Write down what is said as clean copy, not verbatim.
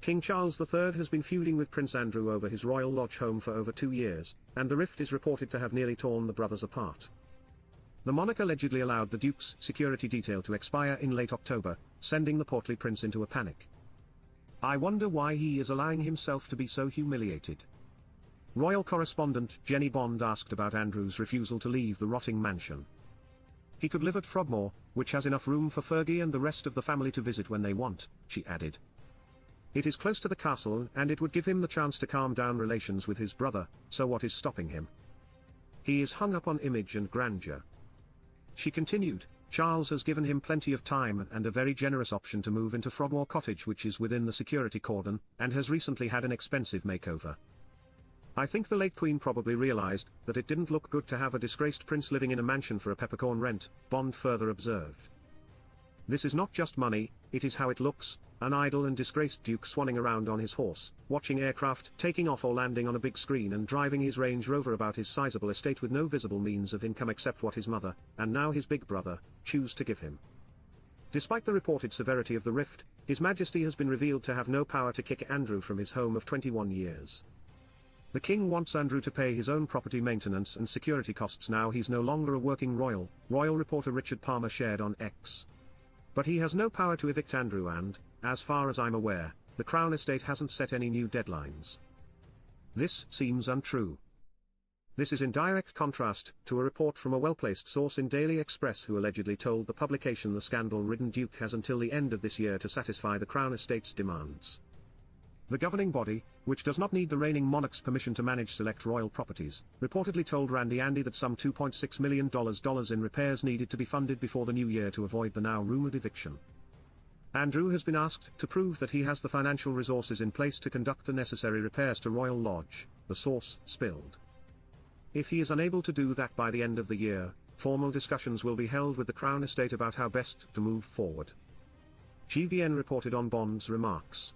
King Charles III has been feuding with Prince Andrew over his royal lodge home for over 2 years, and the rift is reported to have nearly torn the brothers apart. The monarch allegedly allowed the Duke's security detail to expire in late October, sending the portly prince into a panic. I wonder why he is allowing himself to be so humiliated. Royal correspondent Jenny Bond asked about Andrew's refusal to leave the rotting mansion. He could live at Frogmore, which has enough room for Fergie and the rest of the family to visit when they want, she added. It is close to the castle and it would give him the chance to calm down relations with his brother, so what is stopping him? He is hung up on image and grandeur. She continued, Charles has given him plenty of time and a very generous option to move into Frogmore Cottage, which is within the security cordon, and has recently had an expensive makeover. I think the late Queen probably realized that it didn't look good to have a disgraced prince living in a mansion for a peppercorn rent, Bond further observed. This is not just money, it is how it looks, an idle and disgraced duke swanning around on his horse, watching aircraft taking off or landing on a big screen and driving his Range Rover about his sizeable estate with no visible means of income except what his mother, and now his big brother, choose to give him. Despite the reported severity of the rift, His Majesty has been revealed to have no power to kick Andrew from his home of 21 years. The king wants Andrew to pay his own property maintenance and security costs now he's no longer a working royal reporter Richard Palmer shared on X. But he has no power to evict Andrew and, as far as I'm aware, the Crown Estate hasn't set any new deadlines. This seems untrue. This is in direct contrast to a report from a well-placed source in Daily Express who allegedly told the publication the scandal-ridden Duke has until the end of this year to satisfy the Crown Estate's demands. The governing body, which does not need the reigning monarch's permission to manage select royal properties, reportedly told Randy Andy that some $2.6 million in repairs needed to be funded before the new year to avoid the now rumored eviction. Andrew has been asked to prove that he has the financial resources in place to conduct the necessary repairs to Royal Lodge, the source spilled. If he is unable to do that by the end of the year, formal discussions will be held with the Crown Estate about how best to move forward. GVN reported on Bond's remarks.